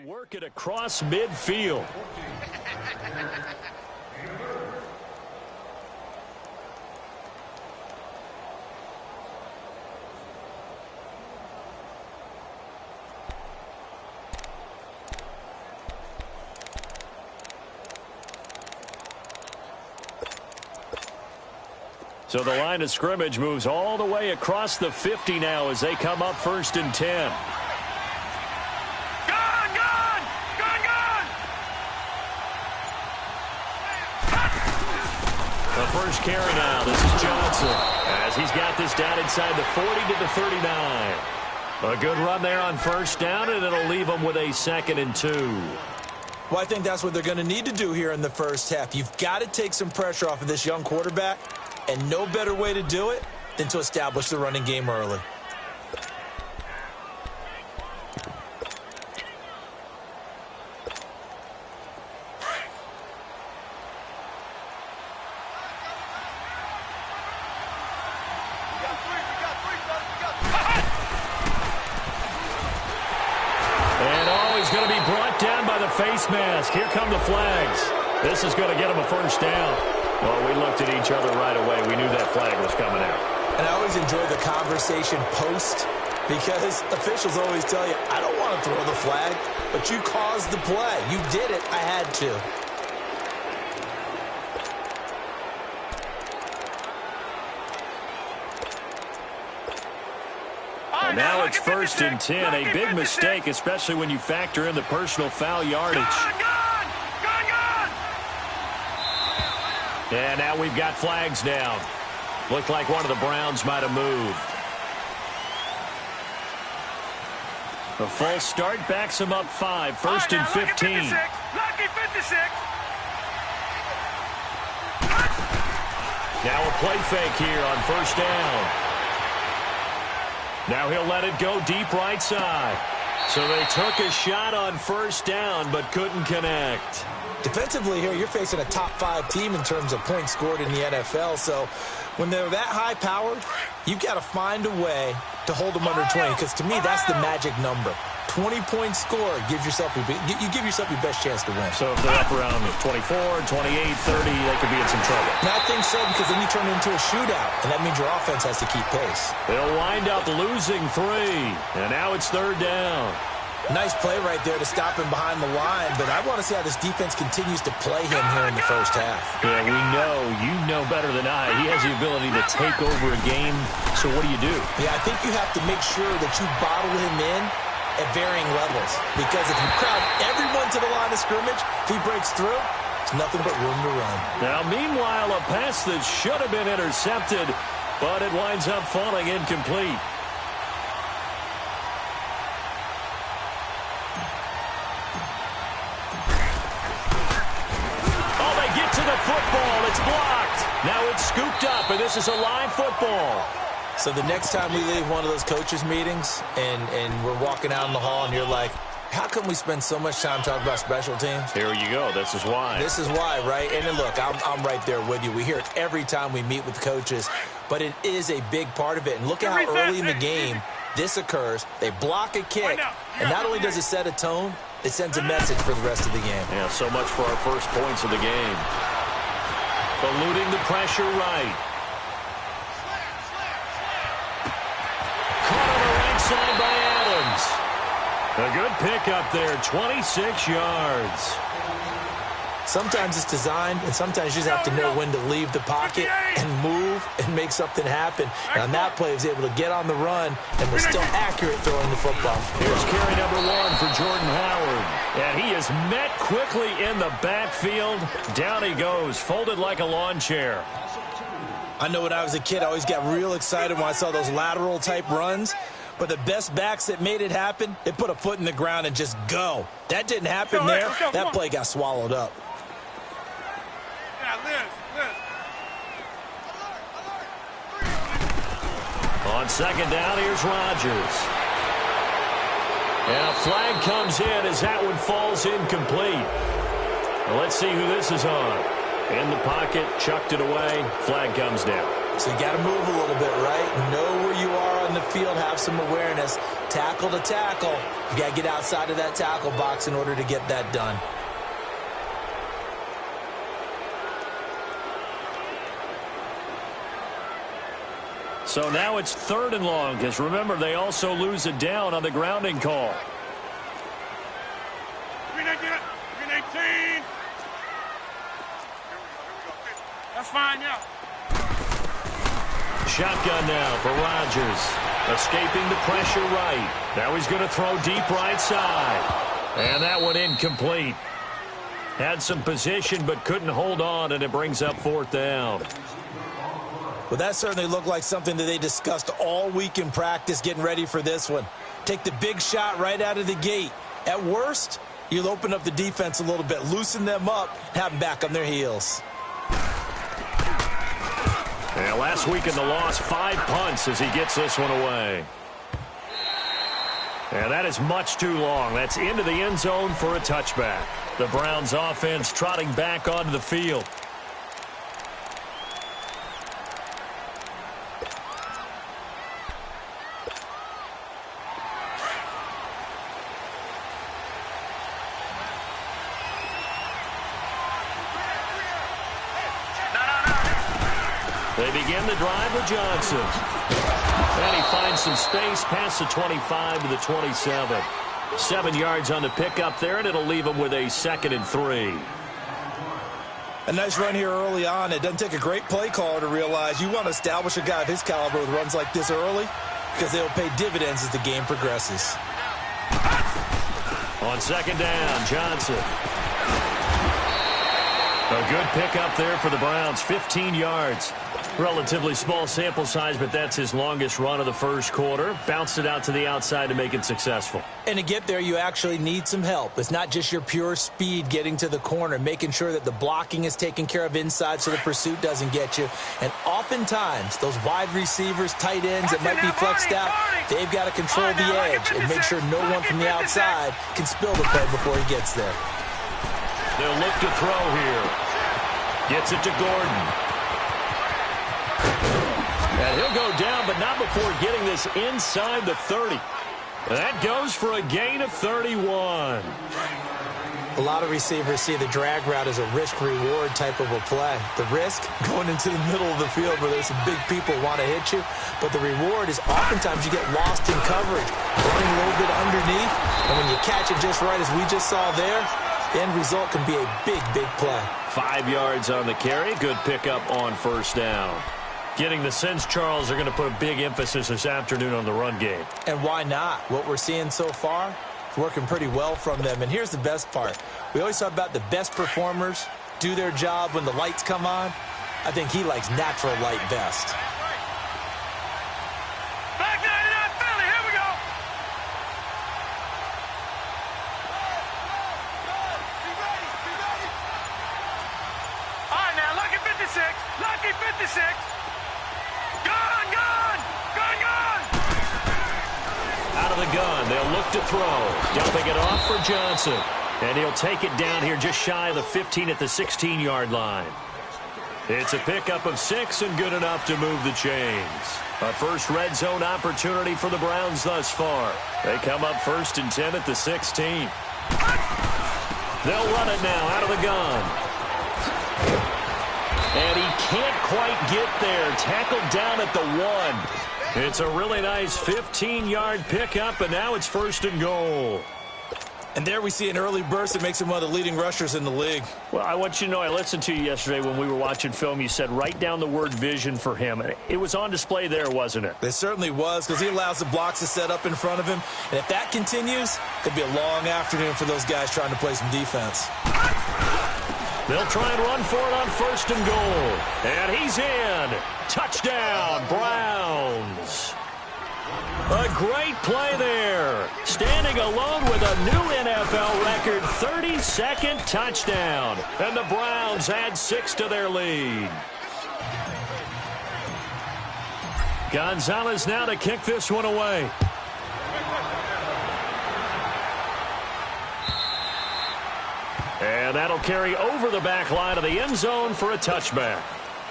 Work it across midfield. So the line of scrimmage moves all the way across the 50 now as they come up 1st and 10. The first carry now. This is Johnson as he's got this down inside the 40 to the 39. A good run there on 1st down, and it'll leave them with a 2nd and 2. Well, I think that's what they're going to need to do here in the first half. You've got to take some pressure off of this young quarterback, and no better way to do it than to establish the running game early. Face mask. Here come the flags. This is going to get him a 1st down. Well, we looked at each other right away. We knew that flag was coming out. And I always enjoy the conversation post because officials always tell you, I don't want to throw the flag, but you caused the play. You did it. I had to. And now it's 1st and 10. A big mistake, especially when you factor in the personal foul yardage. And now we've got flags down. Looked like one of the Browns might have moved. The full start backs them up 5. 1st and 15. Now a play fake here on 1st down. Now he'll let it go deep right side. So they took a shot on 1st down but couldn't connect. Defensively here, you're facing a top 5 team in terms of points scored in the NFL. So when they're that high-powered, you've got to find a way to hold them under 20. Because to me, that's the magic number. 20-point score gives yourself you give yourself your best chance to win. So if they're up around 24, 28, 30, they could be in some trouble. And I think so, because then you turn it into a shootout, and that means your offense has to keep pace. They'll wind up losing 3, and now it's 3rd down. Nice play right there to stop him behind the line, but I want to see how this defense continues to play him here in the first half. Yeah, we know. You know better than I. He has the ability to take over a game, so what do you do? Yeah, I think you have to make sure that you bottle him in at varying levels, because if you crowd everyone to the line of scrimmage, if he breaks through, it's nothing but room to run. Now, meanwhile, a pass that should have been intercepted, but it winds up falling incomplete. Oh, they get to the football. It's blocked. Now it's scooped up, and this is a live football. So the next time we leave one of those coaches' meetings and we're walking out in the hall and you're like, how come we spend so much time talking about special teams? Here you go. This is why. This is why, right? And then look, I'm right there with you. We hear it every time we meet with coaches, but it is a big part of it. And look at how early in the game this occurs. They block a kick, and not only does it set a tone, it sends a message for the rest of the game. Yeah, so much for our first points of the game. Eluding the pressure right. Caught on the right side by Adams. A good pickup there, 26 yards. Sometimes it's designed, and sometimes you just have to know when to leave the pocket and move and make something happen. And on that play, he was able to get on the run and was still accurate throwing the football. Here's carry number 1 for Jordan Howard. And he is met quickly in the backfield. Down he goes, folded like a lawn chair. I know when I was a kid, I always got real excited when I saw those lateral-type runs. But the best backs that made it happen, they put a foot in the ground and just go. That didn't happen there. That play got swallowed up. On second down, here's Rodgers. And a flag comes in as that one falls incomplete. Well, let's see who this is on. In the pocket, chucked it away. Flag comes down. So you got to move a little bit, right? Know where you are on the field, have some awareness. Tackle to tackle. You got to get outside of that tackle box in order to get that done. So now it's 3rd and long, because remember, they also lose it down on the grounding call. Green 18. That's fine, yeah. Shotgun now for Rodgers. Escaping the pressure right. Now he's going to throw deep right side. And that one incomplete. Had some position but couldn't hold on, and it brings up 4th down. Well, that certainly looked like something that they discussed all week in practice getting ready for this one. Take the big shot right out of the gate. At worst, you'll open up the defense a little bit, loosen them up, have them back on their heels. Yeah, last week in the loss, 5 punts as he gets this one away. And that is much too long. That's into the end zone for a touchback. The Browns offense trotting back onto the field. They begin the drive with Johnson. And he finds some space past the 25 to the 27. 7 yards on the pickup there, and it'll leave him with a 2nd and 3. A nice run here early on. It doesn't take a great play caller to realize you want to establish a guy of his caliber with runs like this early, because they'll pay dividends as the game progresses. On 2nd down, Johnson. A good pickup there for the Browns, 15 yards. Relatively small sample size, but that's his longest run of the first quarter. Bounced it out to the outside to make it successful. And to get there, you actually need some help. It's not just your pure speed getting to the corner, making sure that the blocking is taken care of inside so the pursuit doesn't get you. And oftentimes, those wide receivers, tight ends that might be flexed out, they've got to control the edge and make sure no one from the outside can spill the play before he gets there. They'll look to throw here. Gets it to Gordon. And he'll go down, but not before getting this inside the 30. That goes for a gain of 31. A lot of receivers see the drag route as a risk-reward type of a play. The risk, going into the middle of the field where there's some big people want to hit you. But the reward is oftentimes you get lost in coverage, running a little bit underneath. And when you catch it just right, as we just saw there, the end result can be a big, big play. 5 yards on the carry. Good pickup on 1st down. Getting the sense, Charles, are going to put a big emphasis this afternoon on the run game. And why not? What we're seeing so far is working pretty well from them. And here's the best part. We always talk about the best performers do their job when the lights come on. I think he likes natural light best. Back 99 Philly, here we go. All right, now, lucky 56. Lucky 56. Gun! Out of the gun, they'll look to throw. Dumping it off for Johnson. And he'll take it down here just shy of the 15 at the 16-yard line. It's a pickup of 6 and good enough to move the chains. A first red zone opportunity for the Browns thus far. They come up 1st and 10 at the 16. They'll run it now out of the gun. And he can't quite get there. Tackled down at the 1. It's a really nice 15-yard pickup, and now it's 1st and goal. And there we see an early burst that makes him one of the leading rushers in the league. Well, I want you to know, I listened to you yesterday when we were watching film. You said write down the word vision for him. It was on display there, wasn't it? It certainly was, because he allows the blocks to set up in front of him. And if that continues, it'll be a long afternoon for those guys trying to play some defense. They'll try and run for it on 1st and goal. And he's in. Touchdown, Browns. A great play there. Standing alone with a new NFL record 32nd touchdown. And the Browns add 6 to their lead. Gonzalez now to kick this one away. And that'll carry over the back line of the end zone for a touchback.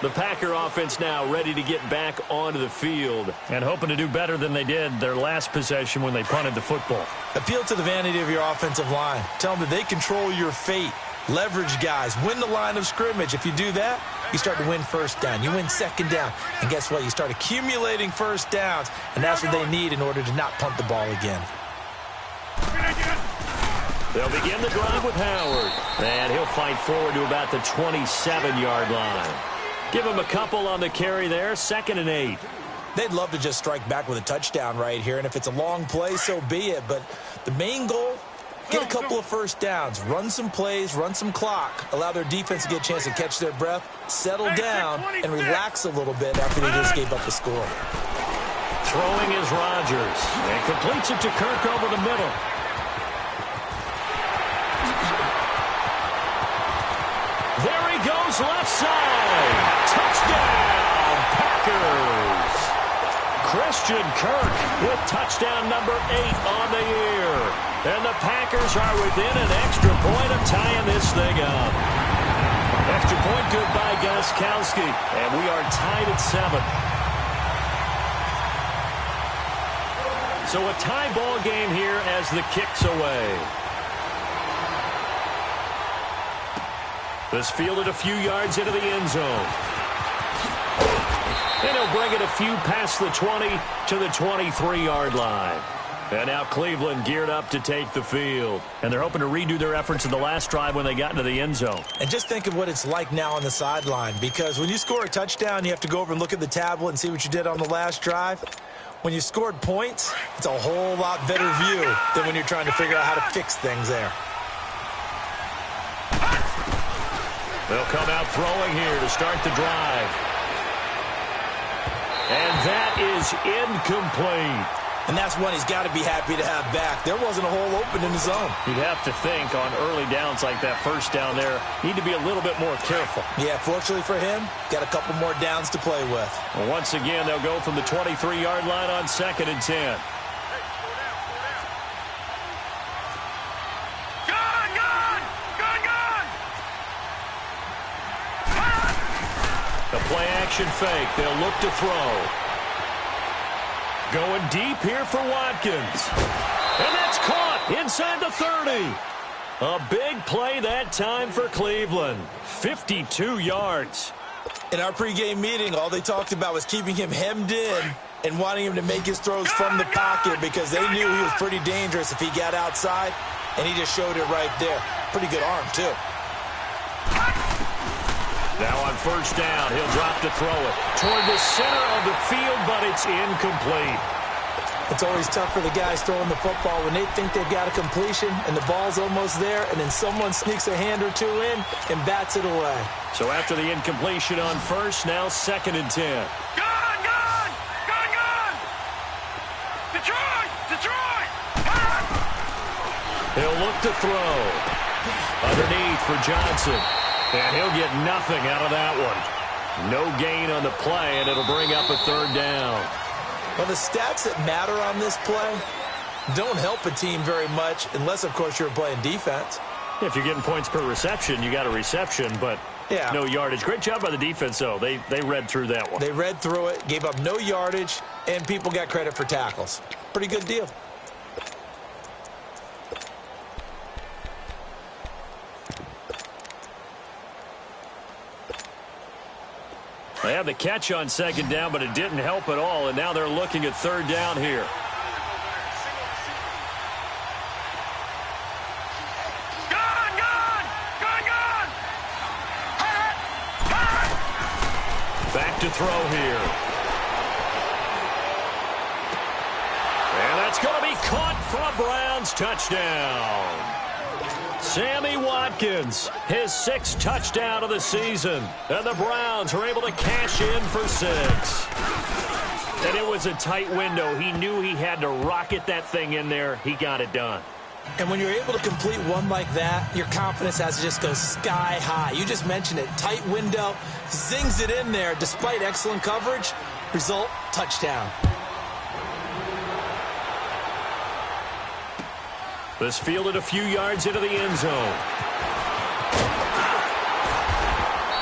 The Packer offense now ready to get back onto the field and hoping to do better than they did their last possession when they punted the football. Appeal to the vanity of your offensive line. Tell them that they control your fate. Leverage guys. Win the line of scrimmage. If you do that, you start to win first down. You win second down. And guess what? You start accumulating first downs, and that's what they need in order to not punt the ball again. They'll begin the drive with Howard. And he'll fight forward to about the 27-yard line. Give him a couple on the carry there. 2nd and 8. They'd love to just strike back with a touchdown right here. And if it's a long play, so be it. But the main goal, get a couple of first downs. Run some plays, run some clock. Allow their defense to get a chance to catch their breath, settle down, and relax a little bit after they just gave up the score. Throwing is Rodgers. And completes it to Kirk over the middle. There he goes, left side. Touchdown, Packers. Christian Kirk with touchdown number 8 on the year. And the Packers are within an extra point of tying this thing up. Extra point good by Gostkowski. And we are tied at 7. So a tie ball game here as the kick's away. This fielded a few yards into the end zone. And he'll bring it a few past the 20 to the 23-yard line. And now Cleveland geared up to take the field. And they're hoping to redo their efforts in the last drive when they got into the end zone. And just think of what it's like now on the sideline. Because when you score a touchdown, you have to go over and look at the tablet and see what you did on the last drive. When you scored points, it's a whole lot better view than when you're trying to figure out how to fix things there. They'll come out throwing here to start the drive. And that is incomplete. And that's one he's got to be happy to have back. There wasn't a hole open in the zone. You'd have to think on early downs like that first down there, need to be a little bit more careful. Yeah, fortunately for him, got a couple more downs to play with. Well, once again, they'll go from the 23-yard line on 2nd and 10. The play-action fake. They'll look to throw. Going deep here for Watkins. And that's caught inside the 30. A big play that time for Cleveland. 52 yards. In our pregame meeting, all they talked about was keeping him hemmed in and wanting him to make his throws from the pocket because they knew he was pretty dangerous if he got outside, and he just showed it right there. Pretty good arm, too. Now on first down, he'll drop to throw it toward the center of the field, but it's incomplete. It's always tough for the guys throwing the football when they think they've got a completion and the ball's almost there, and then someone sneaks a hand or two in and bats it away. So after the incompletion on first, now 2nd and 10. Gone! Detroit! He'll look to throw. Underneath for Johnson. And he'll get nothing out of that one. No gain on the play, and it'll bring up a 3rd down. Well, the stats that matter on this play don't help a team very much unless, of course, you're playing defense. If you're getting points per reception, you got a reception, but no yardage. Great job by the defense, though. They read through that one. They read through it, gave up no yardage, and people got credit for tackles. Pretty good deal. They had the catch on 2nd down, but it didn't help at all, and now they're looking at 3rd down here. Back to throw here. And that's going to be caught for a Browns touchdown. Sammy Watkins, his 6th touchdown of the season. And the Browns are able to cash in for 6. And it was a tight window. He knew he had to rocket that thing in there. He got it done. And when you're able to complete one like that, your confidence has to just go sky high. You just mentioned it. Tight window, zings it in there despite excellent coverage. Result, touchdown. This fielded a few yards into the end zone.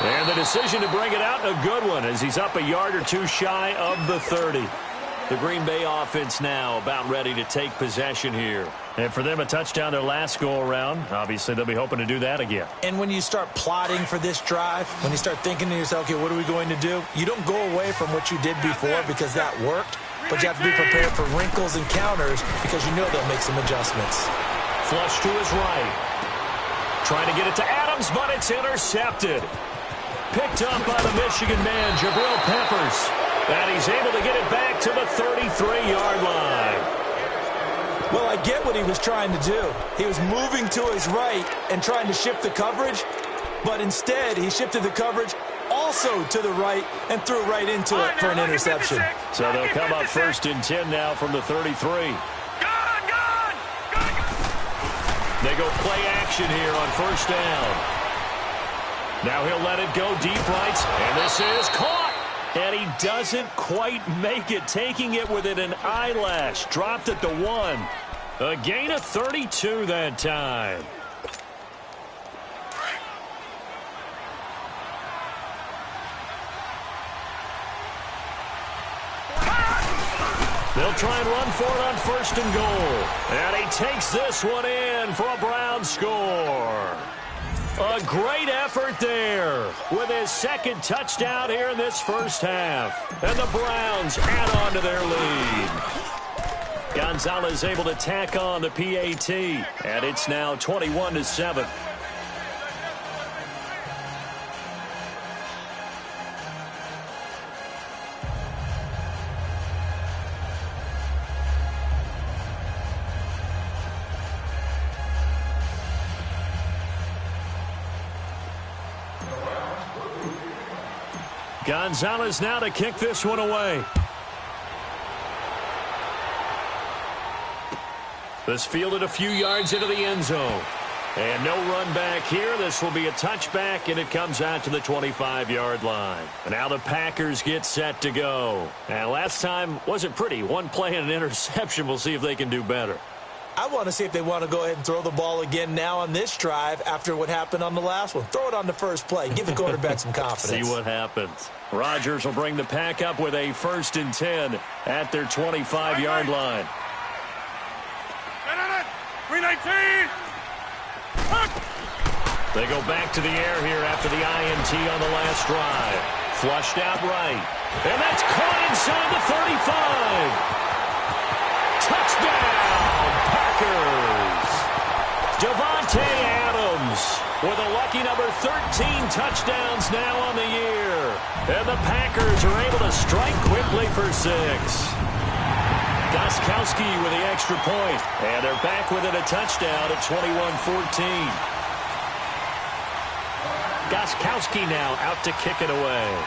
And the decision to bring it out, a good one, as he's up a yard or two shy of the 30. The Green Bay offense now about ready to take possession here. And for them, a touchdown their last go-around. Obviously, they'll be hoping to do that again. And when you start plotting for this drive, when you start thinking to yourself, okay, what are we going to do? You don't go away from what you did before because that worked, but you have to be prepared for wrinkles and counters because you know they'll make some adjustments. Flush to his right. Trying to get it to Adams, but it's intercepted. Picked up by the Michigan man, Jabril Peppers. And he's able to get it back to the 33-yard line. Well, I get what he was trying to do. He was moving to his right and trying to shift the coverage, but instead he shifted the coverage also to the right and threw right into it for an interception. So they'll come up 1st and 10 now from the 33. They go play action here on 1st down. Now he'll let it go deep right, and this is caught. And he doesn't quite make it, taking it within an eyelash. Dropped at the 1. A gain of 32 that time. They'll try and run for it on 1st and goal. And he takes this one in for a Brown score. A great effort there with his 2nd touchdown here in this first half. And the Browns add on to their lead. Gonzalez able to tack on the PAT. And it's now 21-7. Gonzalez now to kick this one away. This fielded a few yards into the end zone. And no run back here. This will be a touchback, and it comes out to the 25-yard line. And now the Packers get set to go. And last time wasn't pretty. One play and an interception. We'll see if they can do better. I want to see if they want to go ahead and throw the ball again now on this drive after what happened on the last one. Throw it on the first play. Give the quarterback some confidence. See what happens. Rodgers will bring the pack up with a 1st and 10 at their 25-yard line. 319. They go back to the air here after the INT on the last drive. Flushed out right. And that's caught inside the 35. Touchdown, Packers. Davante Adams with a lucky number 13 touchdowns now on the year. And the Packers are able to strike quickly for 6. Gostkowski with the extra point. And they're back within a touchdown at 21-14. Gostkowski now out to kick it away.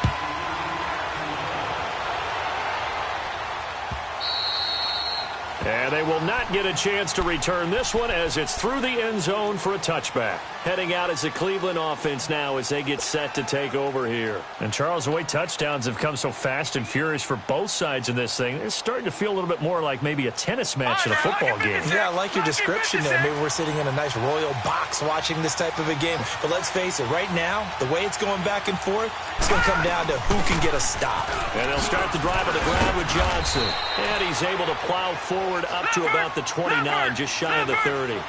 And they will not get a chance to return this one as it's through the end zone for a touchback. Heading out as the Cleveland offense now as they get set to take over here. And Charles, the way touchdowns have come so fast and furious for both sides in this thing, it's starting to feel a little bit more like maybe a tennis match than a football game. Yeah, I like your description there. Maybe we're sitting in a nice royal box watching this type of a game. But let's face it, right now, the way it's going back and forth, it's going to come down to who can get a stop. And they'll start the drive on the ground with Johnson. And he's able to plow forward up to about the 29, just shy of the 30.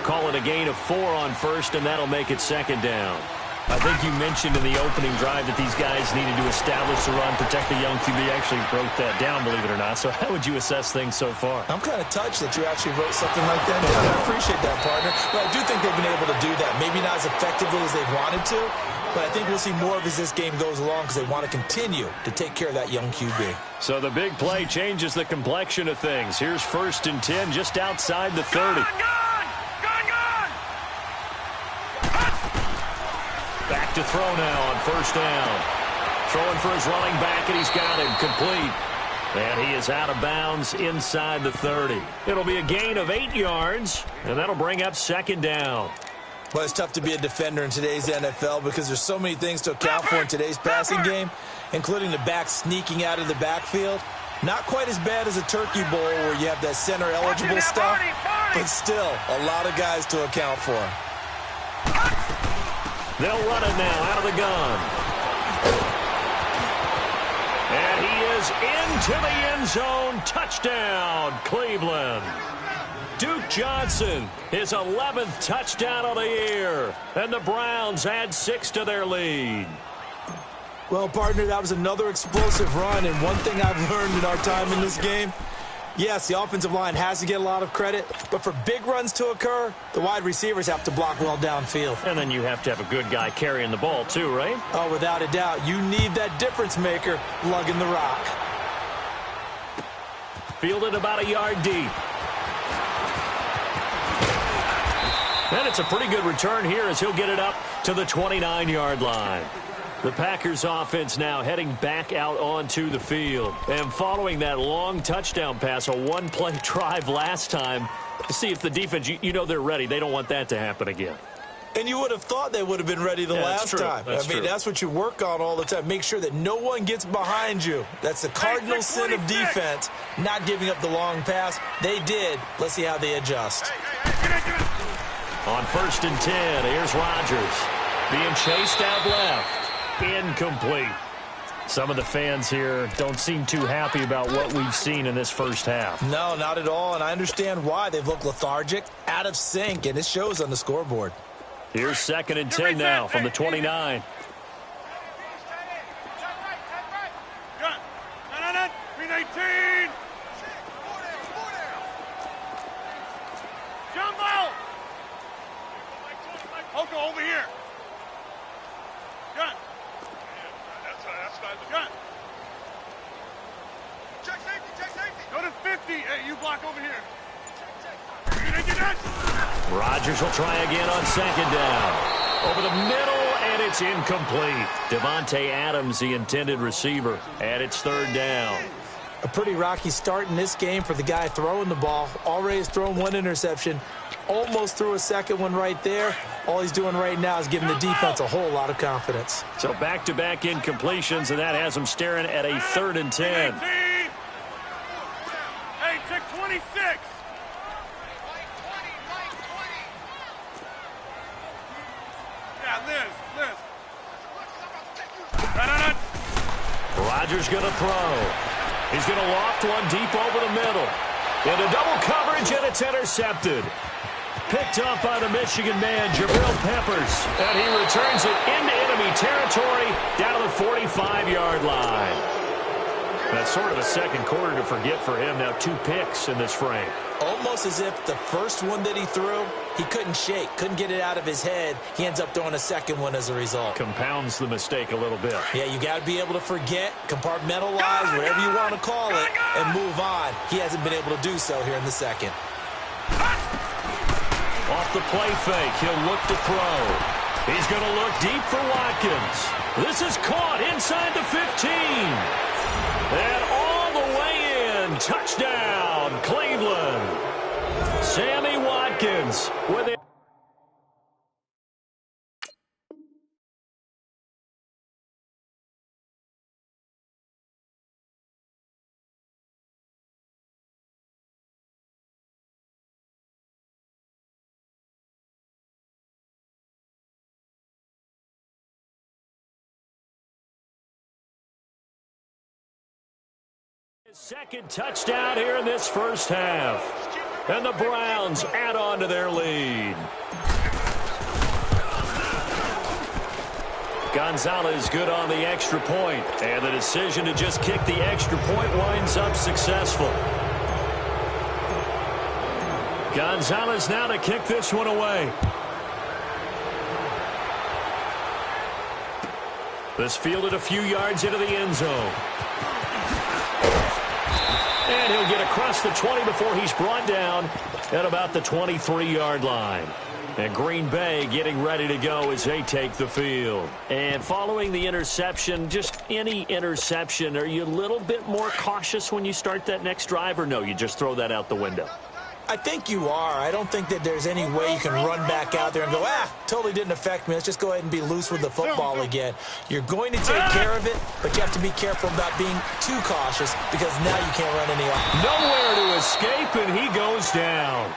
Call it a gain of 4 on 1st, and that'll make it 2nd down. I think you mentioned in the opening drive that these guys needed to establish the run, protect the young QB. Actually wrote that down, believe it or not. So how would you assess things so far? I'm kind of touched that you actually wrote something like that down. I appreciate that, partner. But I do think they've been able to do that. Maybe not as effectively as they wanted to, but I think we'll see more of as this game goes along because they want to continue to take care of that young QB. So the big play changes the complexion of things. Here's 1st and 10 just outside the 30. Back to throw now on 1st down. Throwing for his running back, and he's got him complete. And he is out of bounds inside the 30. It'll be a gain of 8 yards, and that'll bring up 2nd down. Well, it's tough to be a defender in today's NFL because there's so many things to account for in today's passing game, including the back sneaking out of the backfield. Not quite as bad as a turkey bowl where you have that center-eligible stuff, but still a lot of guys to account for. They'll run it now out of the gun. And he is into the end zone. Touchdown, Cleveland. Duke Johnson, his 11th touchdown of the year. And the Browns add 6 to their lead. Well, partner, that was another explosive run. And one thing I've learned in our time in this game, yes, the offensive line has to get a lot of credit, but for big runs to occur, the wide receivers have to block well downfield. And then you have to have a good guy carrying the ball too, right? Oh, without a doubt. You need that difference maker lugging the rock. Fielded about a yard deep. And it's a pretty good return here as he'll get it up to the 29-yard line. The Packers offense now heading back out onto the field. And following that long touchdown pass, a one-play drive last time, to see if the defense, you know they're ready. They don't want that to happen again. And you would have thought they would have been ready the last time. That's what you work on all the time. Make sure that no one gets behind you. That's the cardinal sin of defense, not giving up the long pass. They did. Let's see how they adjust. On 1st and 10, here's Rodgers. Being chased out left. Incomplete. Some of the fans here don't seem too happy about what we've seen in this first half. No, not at all, and I understand why. They've looked lethargic, out of sync, and it shows on the scoreboard. Here's 2nd and 10 now from the 29. Green 18. Jumbo. Oko over here. Gun. Gun. Check safety. Go to 50. Hey, you block over here. Rodgers will try again on 2nd down. Over the middle, and it's incomplete. Devontae Adams, the intended receiver, and it's 3rd down. A pretty rocky start in this game for the guy throwing the ball. Already has thrown 1 interception. Almost threw a 2nd one right there. All he's doing right now is giving the defense a whole lot of confidence. So back-to-back incompletions, and that has him staring at a 3rd and 10. Hey, check 26. Yeah, Liz. Rodgers going to throw. He's going to loft one deep over the middle. Into double coverage, and it's intercepted. Picked up by the Michigan man, Jabril Peppers. And he returns it into enemy territory down to the 45-yard line. That's sort of a second quarter to forget for him. Now 2 picks in this frame. Almost as if the first one that he threw, he couldn't shake, couldn't get it out of his head. He ends up throwing a 2nd one as a result. Compounds the mistake a little bit. Yeah, you got to be able to forget, compartmentalize, whatever you want to call it, and move on. He hasn't been able to do so here in the 2nd. Off the play fake, he'll look to throw. He's going to look deep for Watkins. This is caught inside the 15. And all the way in. Touchdown, Cleveland. Sammy Watkins with it. Second touchdown here in this first half. And the Browns add on to their lead. Gonzalez good on the extra point. And the decision to just kick the extra point winds up successful. Gonzalez now to kick this one away. This fielded a few yards into the end zone. And he'll get across the 20 before he's brought down at about the 23-yard line. And Green Bay getting ready to go as they take the field. And following the interception, just any interception, are you a little bit more cautious when you start that next drive, or no, you just throw that out the window? I think you are. I don't think that there's any way you can run back out there and go, totally didn't affect me. Let's just go ahead and be loose with the football again. You're going to take care of it, but you have to be careful about being too cautious because now you can't run any off. Nowhere to escape, and he goes down.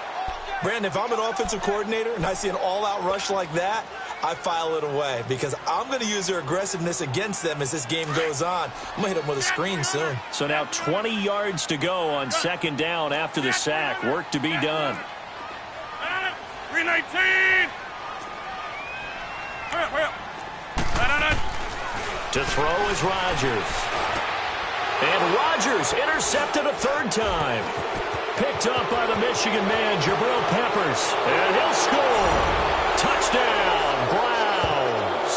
Brandon, if I'm an offensive coordinator and I see an all-out rush like that, I file it away because I'm going to use their aggressiveness against them as this game goes on. I'm going to hit them with a screen soon. So now 20 yards to go on second down after the sack. Work to be done. 319. To throw is Rodgers. And Rodgers intercepted a third time. Picked up by the Michigan man, Jabril Peppers. And he'll score. Touchdown, Browns.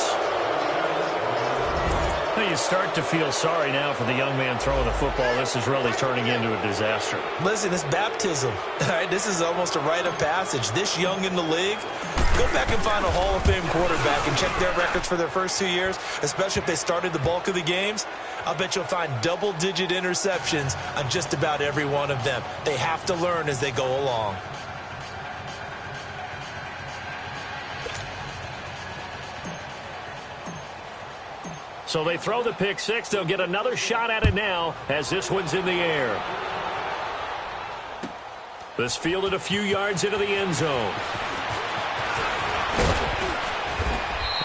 Well, you start to feel sorry now for the young man throwing the football. This is really turning into a disaster. Listen, it's baptism. All right, this is almost a rite of passage. This young in the league, go back and find a Hall of Fame quarterback and check their records for their first 2 years, especially if they started the bulk of the games. I'll bet you'll find double-digit interceptions on just about every one of them. They have to learn as they go along. So they throw the pick six. They'll get another shot at it now as this one's in the air. This fielded a few yards into the end zone.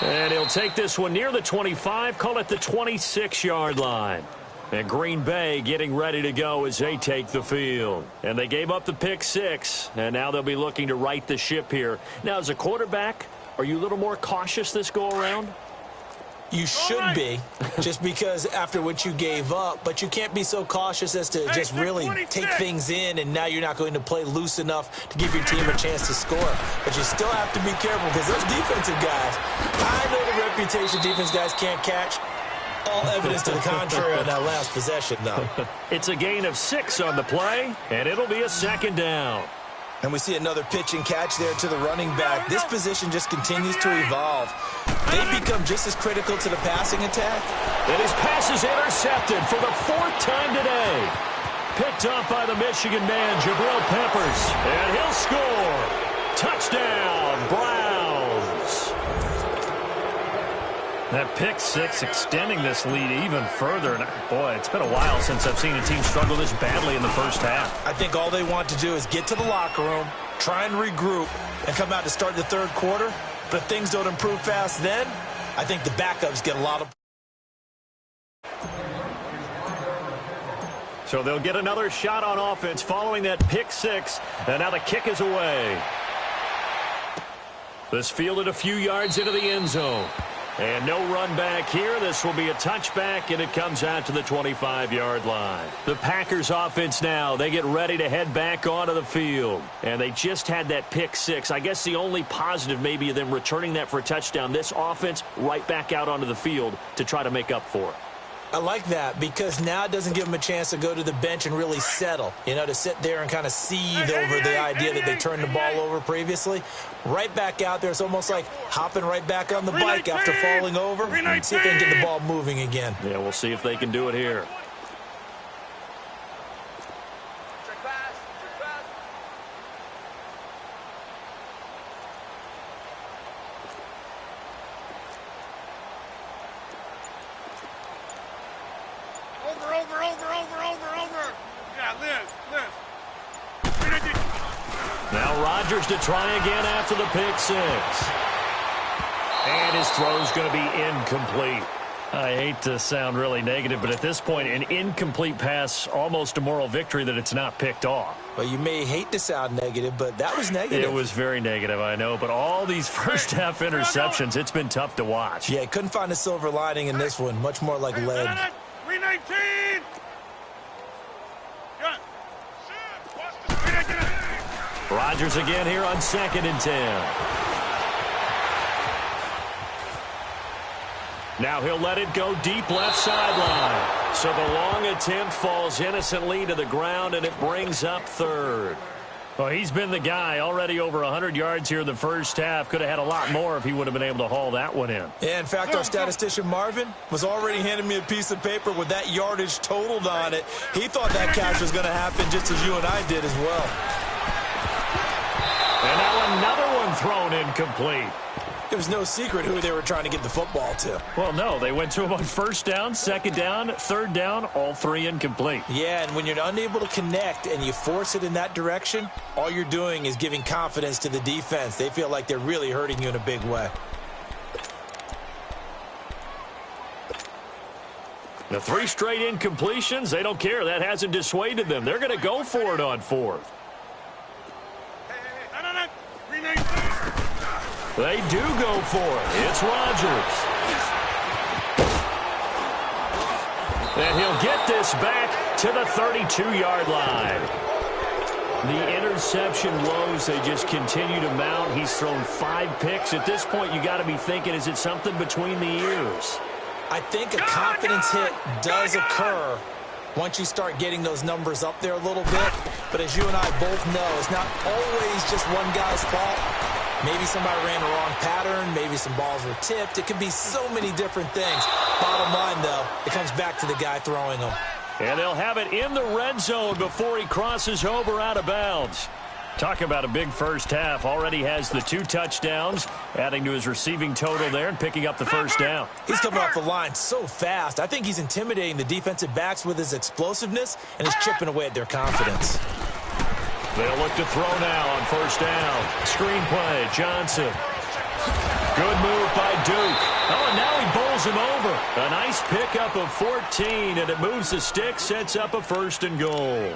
And he'll take this one near the 25, call it the 26-yard line. And Green Bay getting ready to go as they take the field. And they gave up the pick six, and now they'll be looking to right the ship here. Now, as a quarterback, are you a little more cautious this go-around? You should be, just because after what you gave up, but you can't be so cautious as to just really take things in, and now you're not going to play loose enough to give your team a chance to score. But you still have to be careful because those defensive guys, I know the reputation defense guys can't catch. All evidence to the contrary on that last possession, though. It's a gain of 6 on the play, and it'll be a second down. And we see another pitch and catch there to the running back. This position just continues to evolve. They become just as critical to the passing attack. And his pass is intercepted for the 4th time today. Picked up by the Michigan man, Jabril Peppers. And he'll score. Touchdown, Browns. That pick six extending this lead even further. And boy, it's been a while since I've seen a team struggle this badly in the first half. I think all they want to do is get to the locker room, try and regroup, and come out to start the third quarter. But if things don't improve fast then, I think the backups get a lot of... So they'll get another shot on offense following that pick six. And now the kick is away. This fielded a few yards into the end zone. And no run back here. This will be a touchback, and it comes out to the 25-yard line. The Packers offense now, they get ready to head back onto the field. And they just had that pick six. I guess the only positive maybe of them returning that for a touchdown. This offense right back out onto the field to try to make up for it. I like that because now it doesn't give them a chance to go to the bench and really settle, you know, to sit there and kind of seethe over the idea that they turned the ball over previously. Right back out there, it's almost like hopping right back on the bike after falling over. See if they can get the ball moving again. Yeah, we'll see if they can do it here. Now Rodgers to try again after the pick six. And his throw's going to be incomplete. I hate to sound really negative, but at this point, an incomplete pass, almost a moral victory that it's not picked off. Well, you may hate to sound negative, but that was negative. It was very negative, I know. But all these first-half interceptions, it's been tough to watch. Yeah, couldn't find a silver lining in this one. Much more like lead. 319. Rodgers again here on 2nd and 10. Now he'll let it go deep left sideline. So the long attempt falls innocently to the ground, and it brings up 3rd. Well, he's been the guy already over 100 yards here in the first half. Could have had a lot more if he would have been able to haul that one in. Yeah, in fact, our statistician Marvin was already handing me a piece of paper with that yardage totaled on it. He thought that catch was going to happen just as you and I did as well. And now another one thrown incomplete. It was no secret who they were trying to get the football to. Well, no, they went to him on 1st down, 2nd down, 3rd down, all 3 incomplete. Yeah, and when you're unable to connect and you force it in that direction, all you're doing is giving confidence to the defense. They feel like they're really hurting you in a big way. The 3 straight incompletions, they don't care. That hasn't dissuaded them. They're going to go for it on 4th. They do go for it. It's Rodgers. And he'll get this back to the 32-yard line. The interception lows, they just continue to mount. He's thrown 5 picks. At this point, you got to be thinking, is it something between the ears? I think a confidence hit does occur once you start getting those numbers up there a little bit. But as you and I both know, it's not always just one guy's fault. Maybe somebody ran the wrong pattern. Maybe some balls were tipped. It could be so many different things. Bottom line, though, it comes back to the guy throwing them. And they'll have it in the red zone before he crosses over out of bounds. Talk about a big first half. Already has the 2 touchdowns, adding to his receiving total there and picking up the first down. He's coming off the line so fast. I think he's intimidating the defensive backs with his explosiveness and is chipping away at their confidence. They'll look to throw now on first down. Screen play, Johnson. Good move by Duke. Oh, and now he bowls him over. A nice pickup of 14, and it moves the stick, sets up a 1st and goal.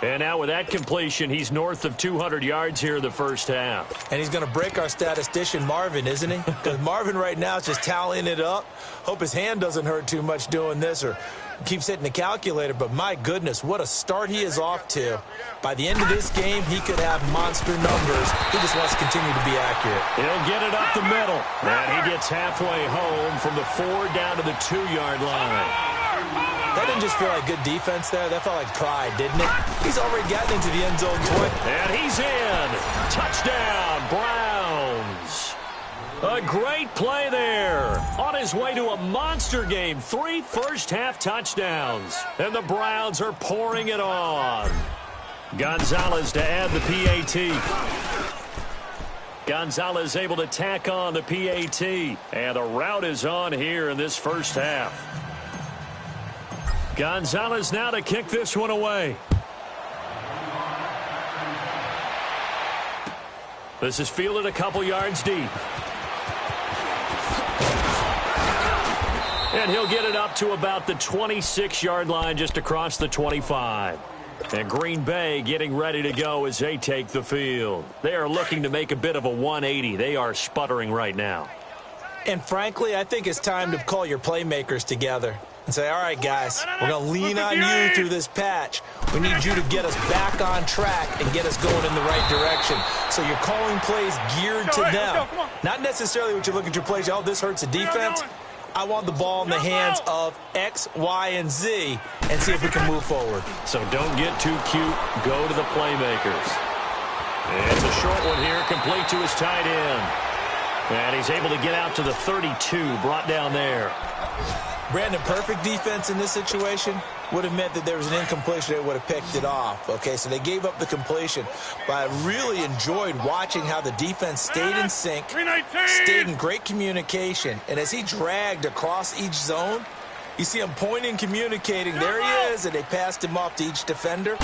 And now with that completion, he's north of 200 yards here in the first half. And he's going to break our statistician, Marvin, isn't he? Because Marvin right now is just tallying it up. Hope his hand doesn't hurt too much doing this or keeps hitting the calculator. But my goodness, what a start he is off to. By the end of this game, he could have monster numbers. He just wants to continue to be accurate. He'll get it up the middle. And he gets halfway home from the 4 down to the 2-yard line. That didn't just feel like good defense there. That felt like pride, didn't it? He's already gotten into the end zone twice. And he's in. Touchdown, Browns. A great play there. On his way to a monster game. 3 first-half touchdowns. And the Browns are pouring it on. Gonzalez to add the PAT. Gonzalez able to tack on the PAT. And the route is on here in this first half. Gonzalez now to kick this one away. This is fielded a couple yards deep. And he'll get it up to about the 26-yard line, just across the 25. And Green Bay getting ready to go as they take the field. They are looking to make a bit of a 180. They are sputtering right now. And frankly, I think it's time to call your playmakers together and say, all right, guys, we're going to lean on you through this patch. We need you to get us back on track and get us going in the right direction. So you're calling plays geared to them. Not necessarily what you look at your plays, oh, this hurts the defense. I want the ball in the hands of X, Y, and Z and see if we can move forward. So don't get too cute. Go to the playmakers. And it's a short one here, complete to his tight end. And he's able to get out to the 32, brought down there. Brandon, perfect defense in this situation would have meant that there was an incompletion that would have picked it off. Okay, so they gave up the completion. But I really enjoyed watching how the defense stayed in sync, stayed in great communication. And as he dragged across each zone, you see him pointing, communicating. There he is, and they passed him off to each defender.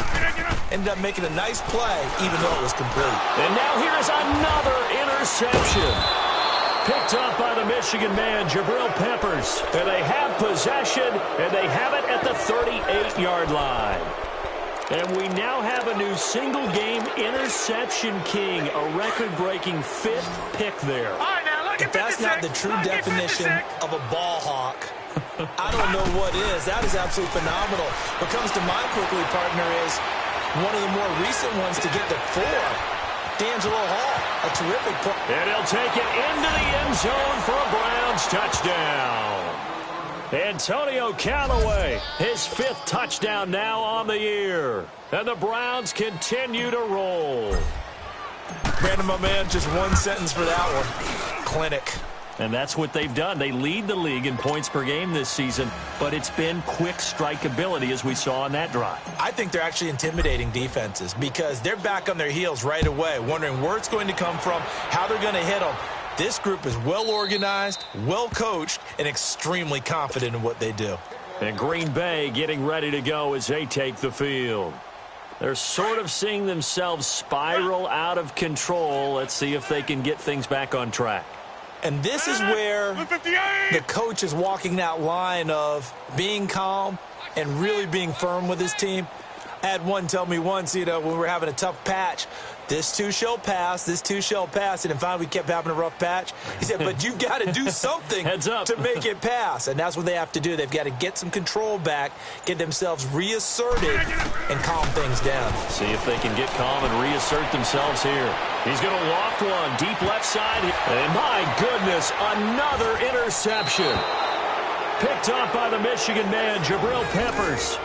Ended up making a nice play, even though it was complete. And now here's another interception. Picked up by the Michigan man, Jabril Peppers. And they have possession, and they have it at the 38-yard line. And we now have a new single-game interception king, a record-breaking 5th pick there. If that's not the true definition of a ball hawk, I don't know what is. That is absolutely phenomenal. What comes to mind quickly, partner, is one of the more recent ones to get to 4. D'Angelo Hall, a terrific play. And he'll take it into the end zone for a Browns touchdown. Antonio Callaway, his 5th touchdown now on the year. And the Browns continue to roll. Brandon, my man, just one sentence for that one. Clinic. And that's what they've done. They lead the league in points per game this season, but it's been quick strike ability as we saw on that drive. I think they're actually intimidating defenses because they're back on their heels right away, wondering where it's going to come from, how they're going to hit them. This group is well organized, well coached, and extremely confident in what they do. And Green Bay getting ready to go as they take the field. They're sort of seeing themselves spiral out of control. Let's see if they can get things back on track. And this is where 158. the coach is walking that line of being calm and really being firm with his team. I had one tell me once, when we were having a tough patch, this too shall pass, this too shall pass. And then finally we kept having a rough patch. He said, but you've got to do something Heads up. to make it pass. And that's what they have to do. They've got to get some control back, get themselves reasserted, and calm things down. See if they can get calm and reassert themselves here. He's going to loft one deep left side. And my goodness, another interception. Picked up by the Michigan man, Jabril Peppers.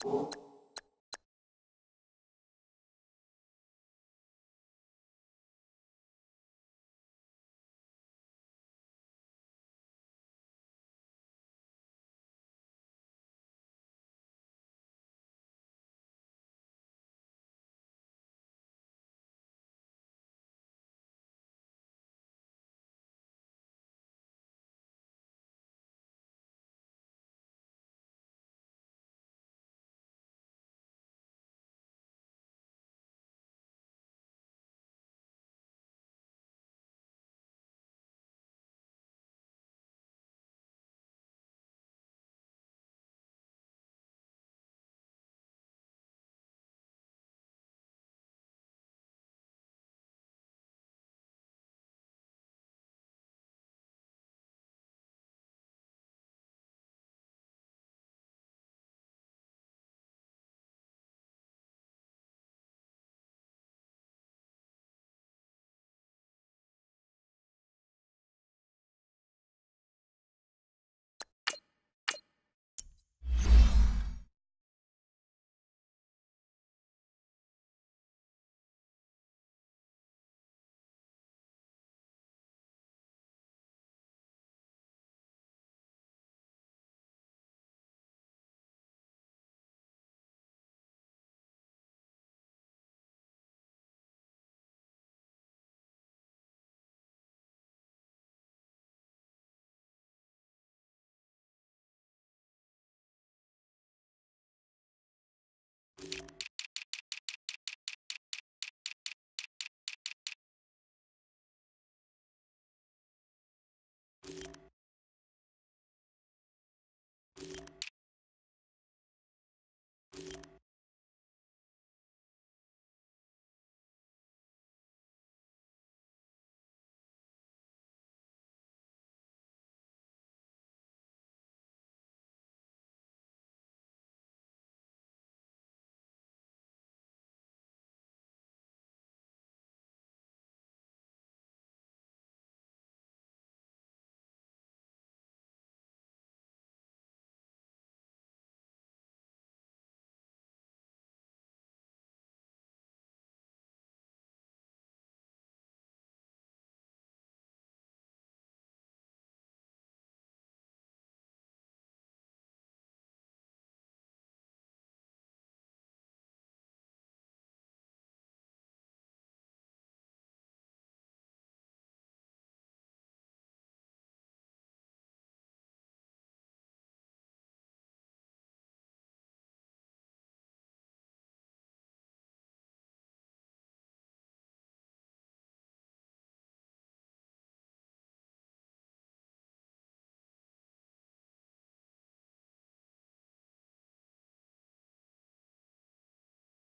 you.